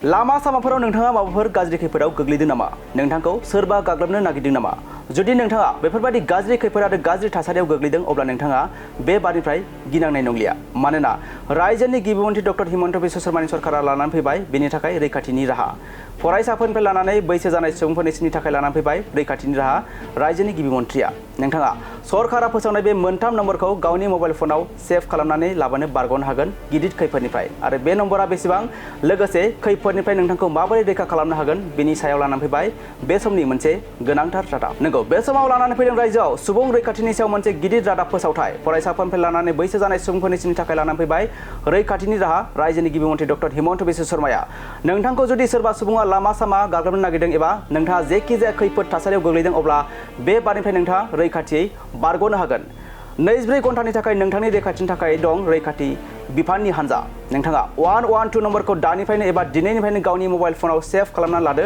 लामा सामाफोराव नोंथाङा माबाफोर गाज्रि खैफोदाव गोग्लैदों नामा? नोंथांखौ सोरबा गाग्लोबनो नागिरदों नामा? जुदि नोंथाङा बेफोरबायदि गाज्रि खैफोद आरो गाज्रि थासारियाव गोग्लैदों अब्ला नोंथाङा बे बारनिफ्राय गिनांनाय नंलिया। मानोना रायजोनि गिबि मन्थ्रि डक्टर हिमन्त बिश्व शर्मानि सरकारा लानानै फैबाय बेनि थाखाय रैखाथिनि राहा। फरायसाफोरनिफ्राय लानानै बैसो जानाय सुबुंफोरनि थाखाय लानानै फैबाय रैखाथिनि राहा रायजोनि गिबि मन्थ्रिया। नोंथाङा सरकारा फोसावनाय बे मोनथाम नम्बरखौ गावनि मबाइल फनाव सेभ खालामनानै लाबानो बारग'नो हागोन गिदिर खैफोदनिफ्राय। आरो बे नम्बरा बेसेबां लोगोसे खैफोदनिफ्राय नोंथांखौ माबोरै रैखा खालामनो हागोन बेनि सायाव लानानै फैबाय बे समनि मोनसे गोनांथार रादाब। नंगौ, बे समाव लानानै फैदों रायजोआव सुबुं रैखाथिनि सायाव मोनसे गिदिर रादाब फोसावथाय। फरायसाफोरनिफ्राय लानानै बैसो जानाय सुबुंफोरनि थाखाय लानानै फैबाय रैखाथिनि राहा रायजोनि गिबि मन्थ्रि डक्टर हिमन्त बिश्व शर्माया। नोंथांखौ जुदि सोरबा सुबुङा लामा सामा गाग्लोबनो नागिरदों एबा नोंथाङा जेखि जाया खैफोद थासारियाव गोग्लैदों अब्ला बे बारनिफ्राय नोंथाङा रैखाथियै बारग'नो हागोन। 24 घन्टानि थाखाय नोंथांनि रैखाथिनि थाखाय दं रैखाथि बिफाननि हान्जा। नोंथाङा 112 नम्बरखौ दानिफ्रायनो एबा दिनैनिफ्रायनो गावनि मबाइल फनाव सेभ खालामनानै लादो।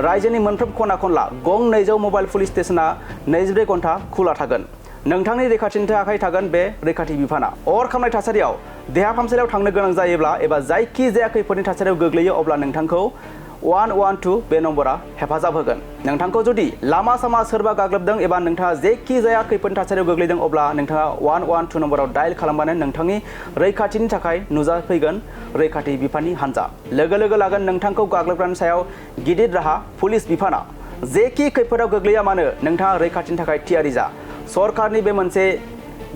रायजोनि मोनफ्रोम खना खनला गं 200 मबाइल पुलिस स्टेशना 24 घन्टा खुला थागोन। नोंथांनि रैखाथिनि थाखाय थागोन बे रैखाथि बिफाना। अर खामनाय थासारियाव देहा फाहामसालियाव थांनो गोनां जायोब्ला एबा जायखि जाया खैफोदनि थासारियाव गोग्लैयो अब्ला नोंथांखौ 112 बे नम्बरा हेफाजाब होगोन। नोंथांखौ जुदि लामा सामा सोरबा गाग्लोबदों एबा नोंथाङा जेखि जाया खैफोदनि थासारियाव गोग्लैदों अब्ला नोंथाङा 112 नम्बराव डायल खालामबानो नोंथांनि रैखाथिनि थाखाय नुजाफैगोन रैखाथि बिफाननि हान्जा। लोगो लोगो लागोन नोंथांखौ गाग्लोबग्रानि सायाव गिदिर राहा पुलिस बिफाना। जेखि खैफोदाव गोग्लैया मानो नोंथाङा रैखाथिनि थाखाय थियारि जा। सरकारनि बे मोनसे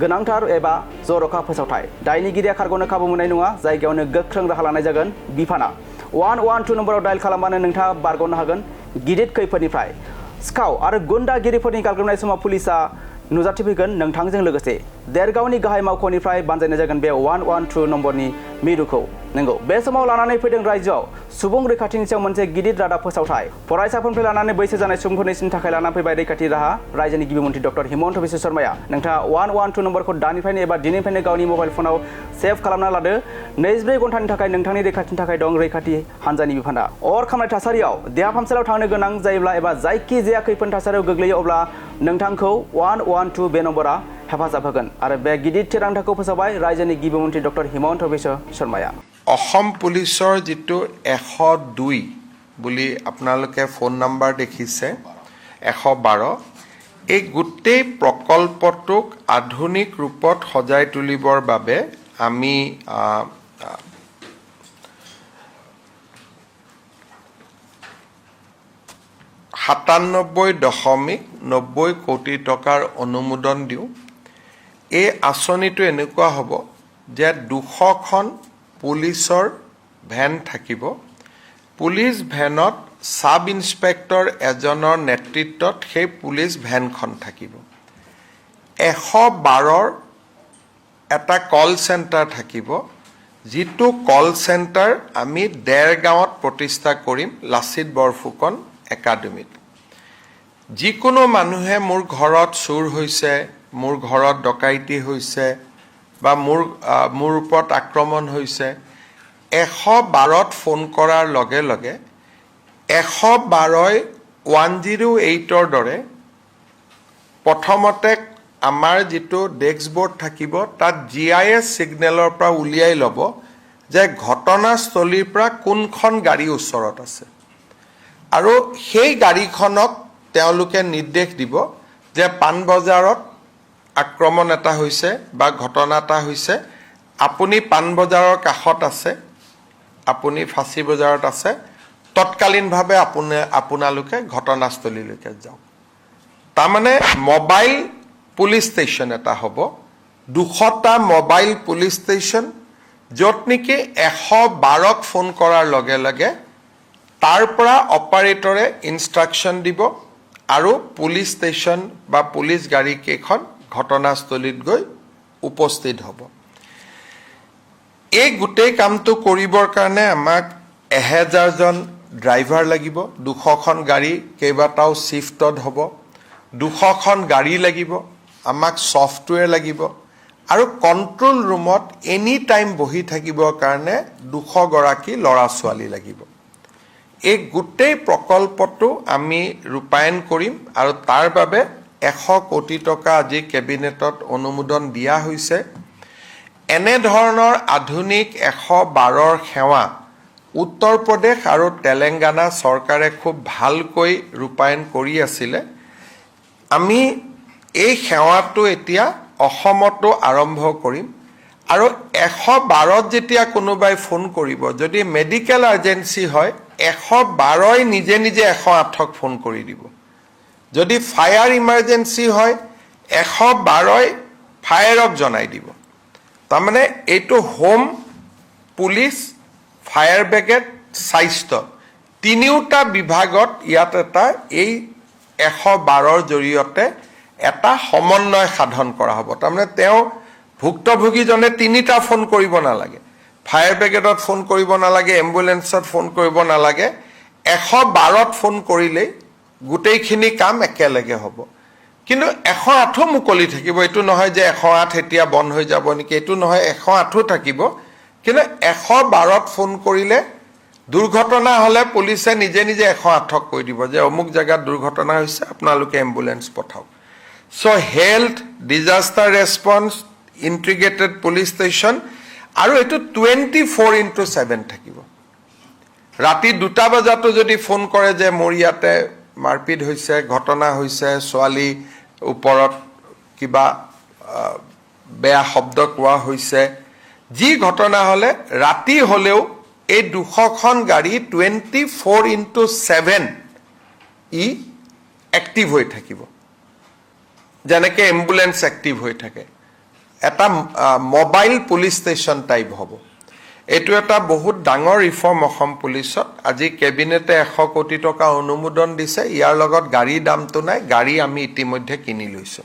गोनांथार एबा जर'खा फोसावथाय। दायनिगिरिया खारग'नो खाबु मोननाय नङा, जायगायावनो गोख्रों राहा लानाय जागोन बिफाना। 112 नम्बराव डायल खालामबानो नोंथाङा बारग'नो हागोन गिदिर खैफोदनिफ्राय। सिखाव आरो गुन्दागिरिफोरनि गाग्लोबनाय समाव पुलिसा नुजाथिफैगोन नोंथांजों लोगोसे। देरगावनि गाहाय मावख'निफ्राय बानजायनाय जागोन बे 112 नम्बरनि मिरुखौ। नंगौ, बे समाव लानानै फैदों रायजोआव सुबुं रैखाथिनि सायाव मोनसे गिदिर रादाब फोसावथाय। फरायसाफोरनिफ्राय लानानै बैसो जानाय सुबुंफोरनि थाखाय लानानै फैबाय रैखाथि राहा रायजोनि गिबि मन्थ्रि डक्टर हिमन्त बिश्व शर्माया। नोंथाङा 112 नम्बरखौ दानिफ्रायनो एबा दिनैनिफ्रायनो गावनि मबाइल फनाव सेभ खालामना लादो। 24 घन्टानि थाखाय नोंथांनि रैखाथिनि थाखाय दं रैखाथि हान्जानि बिफाना। अर खामनाय थासारियाव देहा फाहामसालियाव थांनो गोनां जायोब्ला एबा जायखि जाया खैफोद थासारियाव गोग्लैयो अब्ला नोंथांखौ 112 बे नम्बरा हेफाजाब होगोन। आरो बे गिदिर थिरांथाखौ फोसावबाय रायजोनि गिबि मन्थ्रि डक्टर हिमन्त बिश्व शर्माया। অসম পুলিচৰ যিটো 102 বুলি আপোনালোকে ফোন নাম্বাৰ দেখিছে 112, এই গোটেই প্ৰকল্পটোক আধুনিক ৰূপত সজাই তুলিবৰ বাবে আমি 97.90 কোটি টকাৰ অনুমোদন দিওঁ। এই আঁচনিটো এনেকুৱা হ'ব যে 200খন পুলিচৰ ভেন থাকিব। পুলিচ ভেনত সাব ইন্সপেক্টৰ এজনৰ নেতৃত্বত সেই পুলিচ ভেনখন থাকিব। 112ৰ এটা কল চেণ্টাৰ থাকিব, যিটো কল চেণ্টাৰ আমি দেৰগাঁৱত প্ৰতিষ্ঠা কৰিম লাচিত বৰফুকন একাডেমীত। যিকোনো মানুহে মোৰ ঘৰত চুৰ হৈছে, মোৰ ঘৰত ডকাইতি হৈছে বা মোৰ ওপৰত আক্ৰমণ হৈছে, 112ত ফোন কৰাৰ লগে লগে 112ই 108ৰ দৰে প্ৰথমতে আমাৰ যিটো ডেস্কবৰ্ড থাকিব তাত GIS ছিগনেলৰ পৰা উলিয়াই ল'ব যে ঘটনাস্থলীৰ পৰা কোনখন গাড়ী ওচৰত আছে। আৰু সেই গাড়ীখনক তেওঁলোকে নিৰ্দেশ দিব যে পাণবজাৰত আক্ৰমণ এটা হৈছে বা ঘটনা এটা হৈছে, আপুনি পাণবজাৰৰ কাষত আছে, আপুনি ফাঁচী বজাৰত আছে, তৎকালীনভাৱে আপোনালোকে ঘটনাস্থলীলৈকে যাওক। তাৰমানে মোবাইল পুলিচ ষ্টেচন এটা হ'ব, 200টা মোবাইল পুলিচ ষ্টেচন, য'ত নেকি 112ক ফোন কৰাৰ লগে লগে তাৰ পৰা অপাৰেটৰে ইনষ্ট্ৰাকশ্যন দিব আৰু পুলিচ ষ্টেচন বা পুলিচ গাড়ীকেইখন ঘটনাস্থলীত গৈ উপস্থিত হ'ব। এই গোটেই কামটো কৰিবৰ কাৰণে আমাক 1000জন ড্ৰাইভাৰ লাগিব, 200খন গাড়ী কেইবাটাও শিফটত হ'ব, 200খন গাড়ী লাগিব, আমাক ছফ্টৱেৰ লাগিব আৰু কণ্ট্ৰল ৰুমত এনি টাইম বহি থাকিবৰ কাৰণে 200গৰাকী ল'ৰা ছোৱালী লাগিব। এই গোটেই প্ৰকল্পটো আমি ৰূপায়ণ কৰিম আৰু তাৰ বাবে 100 কোটি টকা আজি কেবিনেটত অনুমোদন দিয়া হৈছে। এনেধৰণৰ আধুনিক 112ৰ সেৱা উত্তৰ প্ৰদেশ আৰু তেলেংগানা চৰকাৰে খুব ভালকৈ ৰূপায়ণ কৰি আছিলে আমি এই সেৱাটো এতিয়া অসমতো আৰম্ভ কৰিম আৰু 112ত যেতিয়া কোনোবাই ফোন কৰিব যদি মেডিকেল আৰ্জেন্সি হয় 112ই নিজে নিজে 108ক ফোন কৰি দিব যদি ফায়াৰ ইমাৰ্জেন্সি হয় 112ই ফায়াৰক জনাই দিব তাৰমানে এইটো হোম পুলিচ ফায়াৰ ব্ৰিগেড স্বাস্থ্য তিনিওটা বিভাগত ইয়াত এটা এই 112ৰ জৰিয়তে এটা সমন্বয় সাধন কৰা হ'ব তাৰমানে তেওঁ ভুক্তভোগীজনে তিনিটা ফোন কৰিব নালাগে ফায়াৰ ব্ৰিগেডত ফোন কৰিব নালাগে এম্বুলেন্সত ফোন কৰিব নালাগে 112ত ফোন কৰিলেই গোটেইখিনি কাম একেলগে হ'ব কিন্তু 108ও মুকলি থাকিব এইটো নহয় যে 108 এতিয়া বন্ধ হৈ যাব নেকি এইটো নহয় 108ও থাকিব কিন্তু 112ত ফোন কৰিলে দুৰ্ঘটনা হলে পুলিচে নিজে নিজে 108ক কৈ দিব যে অমুক জায়গাত দুৰ্ঘটনা হৈছে আপোনালোকে এম্বুলেন্স পঠাওক so health disaster response integrated police station আৰু এটো 24/7 থাকিব ৰাতি 2টা বজাতো যদি ফোন কৰে যে মোৰ ইয়াতে মাৰপিট হৈছে ঘটনা হৈছে ছোৱালী ওপৰত কিবা বেয়া শব্দ কোৱা হৈছে যি ঘটনা হলে ৰাতি হলেও এই 200খন গাড়ী 24/7 ই এক্টিভ হৈ থাকিব যেনেকে এম্বুলেন্স এক্টিভ হৈ থাকে এটা মোবাইল পুলিচ ষ্টেচন টাইপ হ'ব এইটো এটা বহুত ডাঙৰ ৰিফৰ্ম অসম পুলিচত আজি কেবিনেটে 100 কোটি টকা অনুমোদন দিছে ইয়াৰ লগত গাড়ী দামটো নাই গাড়ী আমি ইতিমধ্যে কিনি লৈছো